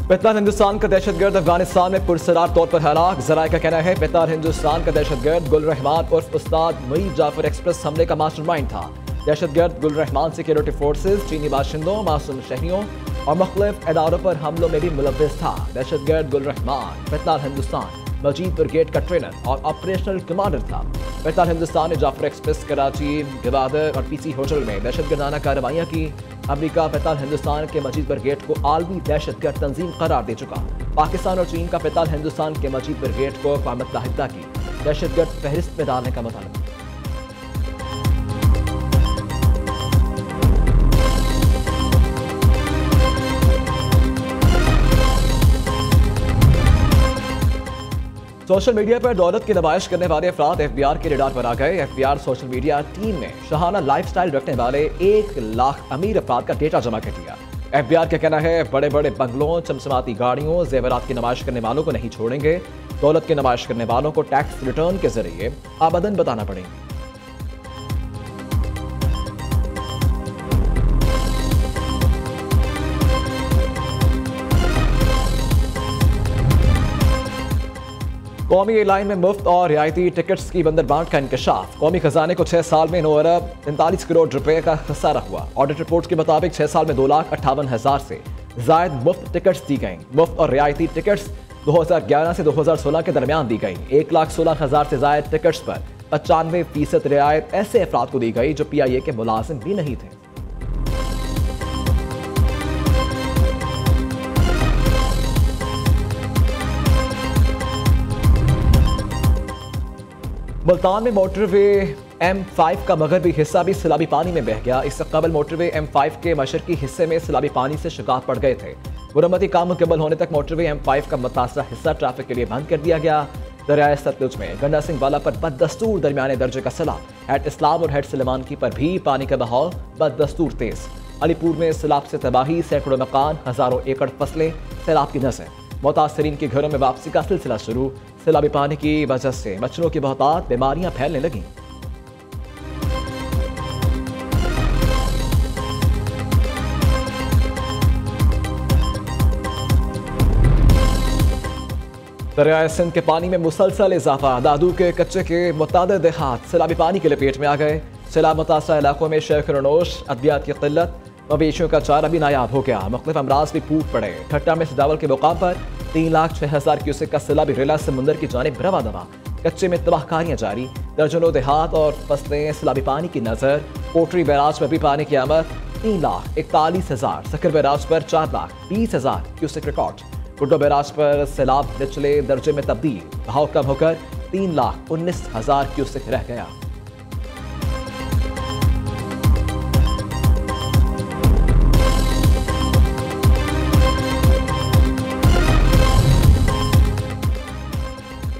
बेतार हिंदुस्तान का दहशतगर्द अफगानिस्तान में पुरसरार तौर पर हलाक। जराये का कहना है बेतार हिंदुस्तान का दहशतगर्द गुल रहमान उर्फ उस्ताद मुईद जाफर एक्सप्रेस हमले का मास्टरमाइंड था। दहशतगर्द गुल रहमान सिक्योरिटी फोर्सेज, चीनी बाशिंदों, मासूम शहरियों और मुख्तलिफ इदारों पर हमलों में भी मुलव्विस था। दहशतगर्द गुल रहमान बेतार हिंदुस्तान मजीद ब्रिगेड का ट्रेनर और ऑपरेशनल कमांडर था। बेतार हिंदुस्तान ने जाफर एक्सप्रेस, कराची, गवादर और पीसी होटल में दहशतगर्दाना कार्रवाइयाँ की। अमेरिका बेतार हिंदुस्तान के मजीद ब्रिगेड को आलमी दहशतगर्द तंजीम करार दे चुका। पाकिस्तान और चीन का बेतार हिंदुस्तान के मजीद ब्रिगेड को अक़वाम मुत्तहिदा की दहशतगर्द फहरिस्त में डालने का मुतालबा। सोशल मीडिया पर दौलत की नुमाइश करने वाले अफराद FBI के रडार पर आ गए। FBI सोशल मीडिया टीम ने शाहाना लाइफस्टाइल रखने वाले 1 लाख अमीर अफराद का डेटा जमा कर दिया। FBI का कहना है बड़े बड़े बंगलों, चमचमाती गाड़ियों, जेवरात की नुमाइश करने वालों को नहीं छोड़ेंगे। दौलत की नुमाइश करने वालों को टैक्स रिटर्न के जरिए आमदन बताना पड़ेगी। कौमी एयरलाइन में मुफ्त और रियायती टिकट्स की बंदरबांट का इंकशाफ। कौमी खजाने को 6 साल में 9 अरब 39 करोड़ रुपए का खसारा हुआ। ऑडिट रिपोर्ट के मुताबिक 6 साल में 2,58,000 से जायद मुफ्त टिकट्स दी गई। मुफ्त और रियायती टिकट्स 2011 से 2016 के दरमियान दी गई। 1,16,000 से जायद टिकट्स पर 95% रियायत ऐसे अफराद को दी गई जो PIA के मुलाजिम भी नहीं थे। मुल्तान में मोटरवे M5 का मगरबी हिस्सा भी सैलाबी पानी में बह गया। इससे कबल मोटरवे M5 के मशरकी हिस्से में सैलाबी पानी से शिकायत पड़ गए थे। मुरम्मती काम मुकम्मल होने तक मोटरवे M5 का मुतासरा हिस्सा ट्रैफिक के लिए बंद कर दिया गया। दरियाए सतलुज में गंडा सिंह वाला पर बददस्तूर दरमियाने दर्जे का सैलाब। हेड इस्लाम और हेड सलेमान की पर भी पानी का बहाव बददस्तूर तेज। अलीपुर में सैलाब से तबाही, सैकड़ों मकान, हजारों एकड़ फसलें सैलाब की नज़र। मुतासरीन के घरों में वापसी का सिलसिला शुरू। सैलाबी पानी की वजह से मच्छरों की बहुतात बीमारियां फैलने लगीं। दरियाए सिंध के पानी में मुसलसल इजाफा। दादू के कच्चे के मुतादिद देहात सैलाबी पानी के लपेट में आ गए। सैलाब मुतासरा इलाकों में शेखरनोश, अद्वियात की किल्लत, मवेशियों का चारा भी नायाब हो गया। मुख्तलिफ अमराज भी फूट पड़े। ठट्टा में सदावल के मुकाम पर 3,06,000 क्यूसेक का सैलाबी रेला समुंदर की जानिब रवा दवा। कच्चे में तबाहकारियां जारी। दर्जनों देहात और फसलें सैलाबी पानी की नजर। कोटरी बैराज पर भी पानी की आमद। 3,41,000। सखर बैराज पर 4,20,000 क्यूसेक रिकॉर्ड। गुड्डो बैराज पर सैलाब निचले दर्जे में तब्दील। बहाव कम होकर 3,19,000 क्यूसेक रह गया।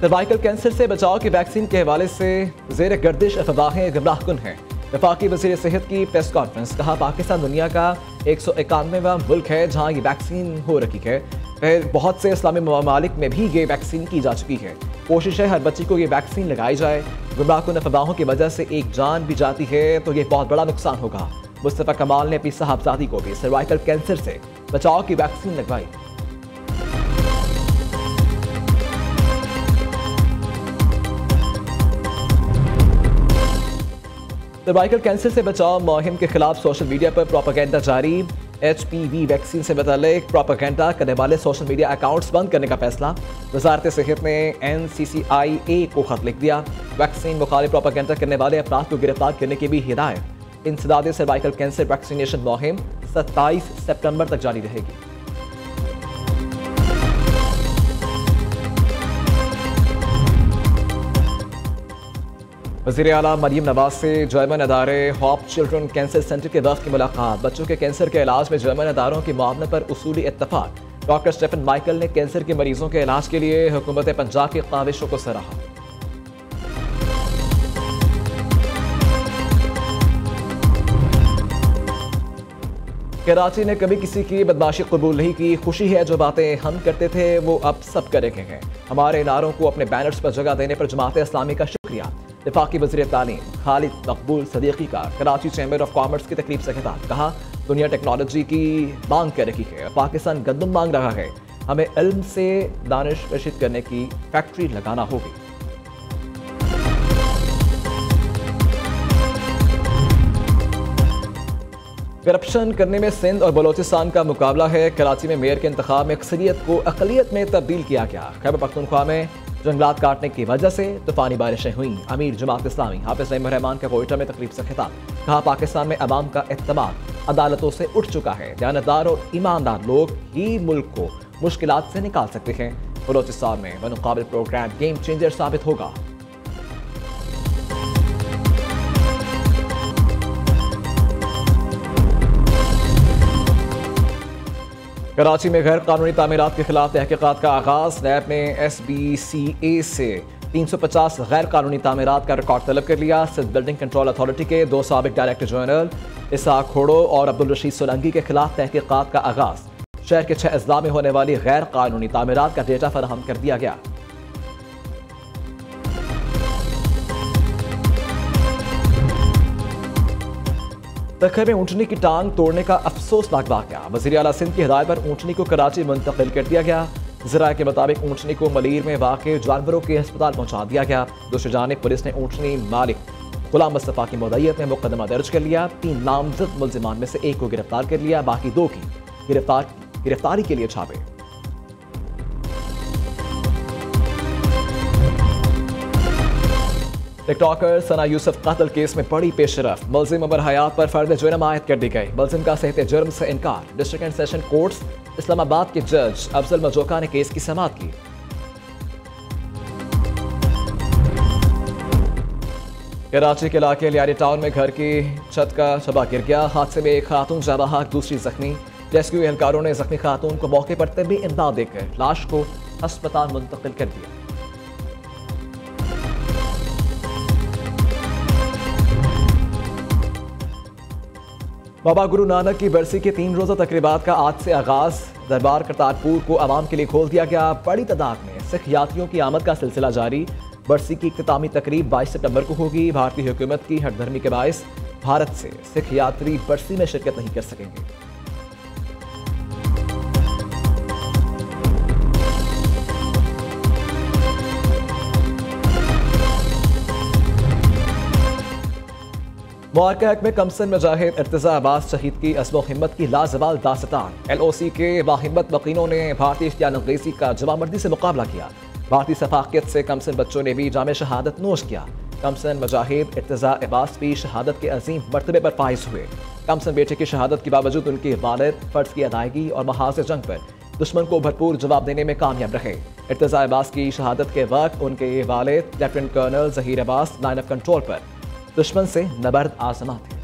सर्वाइकल कैंसर से बचाव की वैक्सीन के हवाले से ज़ेर गर्दिश अफवाहें गुमराहकुन हैं। वफाकी वज़ीर सेहत की प्रेस कॉन्फ्रेंस। कहा पाकिस्तान दुनिया का 191वां मुल्क है जहाँ ये वैक्सीन हो रखी है। फिर बहुत से इस्लामी ममालिक में भी ये वैक्सीन की जा चुकी है। कोशिश है हर बच्ची को ये वैक्सीन लगाई जाए। गुमराहकुन अफवाहों की वजह से एक जान भी जाती है तो ये बहुत बड़ा नुकसान होगा। मुस्तफ़ा कमाल ने अपनी साहबजादी को भी सर्वाइकल कैंसर से बचाव की वैक्सीन लगवाई। सर्वाइकल कैंसर से बचाव मुहिम के खिलाफ सोशल मीडिया पर प्रोपेगेंडा जारी। HPV वैक्सीन से मुताल्लिक प्रोपेगेंडा करने वाले सोशल मीडिया अकाउंट्स बंद करने का फैसला। वजारत सेहत ने NCCIA को खत लिख दिया। वैक्सीन मुखालिफ प्रोपेगेंडा करने वाले अफराद को गिरफ्तार करने की भी हिदायत। इंसदाद सर्वाइकल कैंसर वैक्सीनेशन मुहिम 27 सितंबर तक जारी रहेगी। वज़ीर आला मरीम नवाज से जर्मन अदारे हॉप चिल्ड्रन कैंसर सेंटर के वक्त की मुलाकात। बच्चों के कैंसर के इलाज में जर्मन अदारों की मुआवनत पर उसूली इत्तफाक। डॉक्टर स्टेफन माइकल ने कैंसर के मरीजों के इलाज के लिए हुकूमत पंजाब की ख्वाहिशों को सराहा। कराची ने कभी किसी की बदमाशी कबूल नहीं की। खुशी है जो बातें हम करते थे वो अब सब करेंगे हैं। हमारे नारों को अपने बैनर्स पर जगह देने पर जमात इस्लामी का शुक्रिया। वफाकी वज़ीर तालीम खालिद मकबूल सदीकी का कराची चैम्बर ऑफ कॉमर्स की तकरीब से खिताब। कहा दुनिया टेक्नोलॉजी की मांग कर रही है, पाकिस्तान गंदम मांग रहा है। हमें इल्म से दानिश रशीद करने की फैक्ट्री लगाना होगी। करप्शन करने में सिंध और बलोचिस्तान का मुकाबला है। कराची में मेयर के इंतखाब में अक्सरियत को अकलियत में तब्दील किया गया। खैबर पख्तूनख्वा में जंगलात काटने की वजह से तूफानी बारिशें हुई। अमीर जमात इस्लामी हाफिज नईम रहमान का कोयटा में तकरीब से खिताब, कहा पाकिस्तान में अवाम का एतमाद अदालतों से उठ चुका है। दयानतदार और ईमानदार लोग ही मुल्क को मुश्किलात से निकाल सकते हैं। बलोचिस्तान में बनकाबिल प्रोग्राम गेम चेंजर साबित होगा। कराची में गैर कानूनी तामीरात के खिलाफ तहकीकात का आगाज। नैब ने SBCA से 350 गैर कानूनी तामीरात का रिकॉर्ड तलब कर लिया। सिंध बिल्डिंग कंट्रोल अथॉरिटी के 2 साबिक डायरेक्टर जनरल इसहाक खोड़ो और अब्दुल रशीद सोलंकी के खिलाफ तहकीकात का आगाज। शहर के 6 अजला में होने वाली गैर कानूनी तामीरात का डेटा फराहम कर दिया गया। तखर में ऊंटनी की टांग तोड़ने का अफसोसनाक वाकया। वज़ीर आला सिंध की हिदायत पर ऊंटनी को कराची मुंतकिल कर दिया गया। ज़राए के मुताबिक ऊंटनी को मलीर में वाक़ जानवरों के अस्पताल पहुंचा दिया गया। दूसरी जानिब पुलिस ने ऊंटनी मालिक गुलाम मुस्तफ़ा की मुद्दईयत में मुकदमा दर्ज कर लिया। 3 नामजद मुल्जिमान में से 1 को गिरफ्तार कर लिया, बाकी 2 की गिरफ्तारी के लिए छापे। टिकटॉकर सना यूसुफ कत्ल केस में बड़ी पेशरफ। मुल्जिम उमर हयात पर फर्द जुर्म आयद कर दी गई। मुल्जिम का सहते जुर्म से इनकार। District and session courts Islamabad के जज अफजल मजोका ने केस की समाअत की। कराची के इलाके लियारी टाउन में घर की छत का शबा गिर गया। हादसे में एक खातून जाँ बहक, दूसरी जख्मी। रेस्क्यू एहलकारों ने जख्मी खातून को मौके पर तबी इमदाद देकर लाश को अस्पताल मुंतकिल कर दिया। बाबा गुरु नानक की बरसी के 3 रोज़ा तकरीबात का आज से आगाज। दरबार करतारपुर को आवाम के लिए खोल दिया गया। बड़ी तादाद में सिख यात्रियों की आमद का सिलसिला जारी। बरसी की इख्तितामी तकरीब 22 सितंबर को होगी। भारतीय हुकूमत की हठधर्मी के बायस भारत से सिख यात्री बरसी में शिरकत नहीं कर सकेंगे। मुबारका हक में कमसन मुजाहिद इर्तिजा अब्बास शहीद की अज़्म हिम्मत की लाजवाल दास्तान। LOC के बाहिम्मत वकीलों ने भारतीय इश्तियाल अंग्रेजी का जवामर्दी से मुकाबला किया। भारतीय सफाकियत से कमसन बच्चों ने भी जामे शहादत नोश किया। कमसन मुजाहिद इर्तिजा अब्बास भी शहादत के अजीम मर्तबे पर फाइज हुए। कमसन बेटे की शहादत के बावजूद उनके वालिद फ़र्ज की अदायगी और महाज जंग पर दुश्मन को भरपूर जवाब देने में कामयाब रहे। इर्तिजा अब्बास की शहादत के वक्त उनके वालिद lieutenant colonel Zaheer Abbas line of control पर दुश्मन से नबर्द आजमा थे।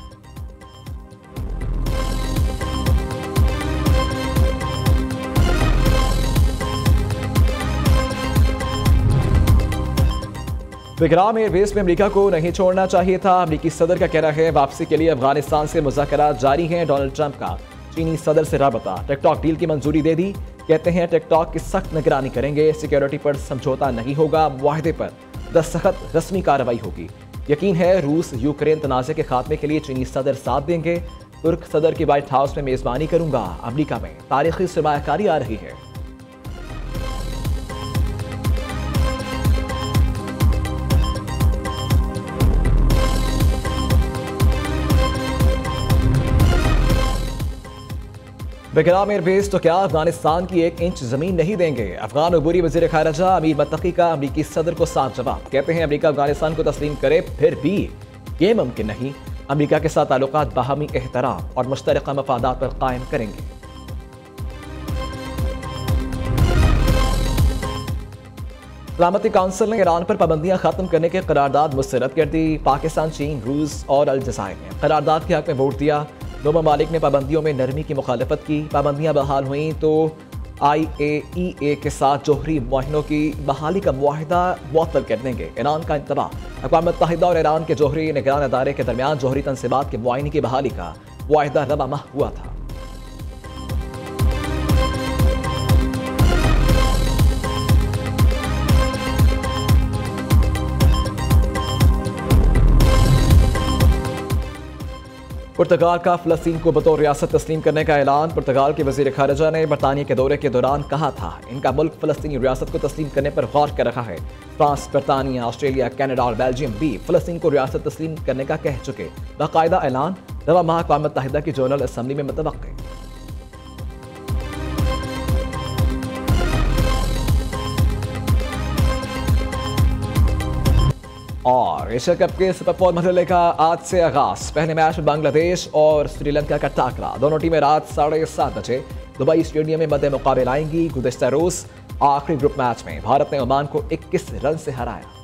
विक्रम एयरबेस में अमेरिका को नहीं छोड़ना चाहिए था। अमेरिकी सदर का कहना है वापसी के लिए अफगानिस्तान से मुज़ाकरात जारी हैं। डोनाल्ड ट्रंप का चीनी सदर से राबता। टिकटॉक डील की मंजूरी दे दी। कहते हैं टिकटॉक की सख्त निगरानी करेंगे। सिक्योरिटी पर समझौता नहीं होगा। मुआहदे पर दस्तखत रस्मी कार्रवाई होगी। यकीन है रूस यूक्रेन तनाज़े के खात्मे के लिए चीनी सदर साथ देंगे। तुर्क सदर की व्हाइट हाउस में मेज़बानी करूंगा। अमेरिका में तारीखी सरमायाकारी आ रही है। विक्रम एयरबेस तो क्या अफगानिस्तान की 1 इंच जमीन नहीं देंगे। अफगान अबूरी वज़ीर खारजा अमीर मुत्तकी का अमरीकी सदर को साफ जवाब। कहते हैं अमरीका अफगानिस्तान को तस्लीम करे फिर भी ये मुमकिन नहीं। अमरीका के साथ ताल्लुकात बाहमी एहतराम और मुश्तरका मफादात पर कायम करेंगे। सलामती काउंसिल ने ईरान पर पाबंदियां खत्म करने की करारदाद मुस्तरद कर दी। पाकिस्तान, चीन, रूस और अलजज़ायर ने करारदाद के हक में वोट दिया। 2 ममालिक ने पाबंदियों में नरमी की मुखालफत की। पाबंदियां बहाल हुई तो IAEA के साथ जोहरी मुआहिनों की बहाली का मुआहिदा मुअत्तल कर देंगे। ईरान का इंतबाह। अक़वाम मुत्तहिदा और ईरान के जोहरी निगरान अदारे के दरमियान जोहरी तनसीबात के मुआयने की बहाली का मुआहिदा रबा माह हुआ था। पुर्तगाल का फ़लस्तीन को बतौर रियासत तस्लीम करने का ऐलान। पुर्तगाल के वज़ीर ख़ारिजा ने बरतानिया के दौरे के दौरान कहा था इनका मुल्क फ़लस्तीनी रियासत को तस्लीम करने पर गौर कर रहा है। फ्रांस, बरतानिया, ऑस्ट्रेलिया, कनाडा और बेल्जियम भी फ़लस्तीन को रियासत तस्लीम करने का कह चुके। बाकायदा ऐलान रवा माह अक़वाम मुत्तहिदा की जनरल असम्बली में मुतवक्किल। और एशिया कप के सुपर 4 मरहले का आज से आगाज। पहले मैच में बांग्लादेश और श्रीलंका का टाकरा। दोनों टीमें रात 7:30 बजे दुबई स्टेडियम में मद्दे मुकाबले आएंगी। गुज़िश्ता रोज़ आखिरी ग्रुप मैच में भारत ने ओमान को 21 रन से हराया।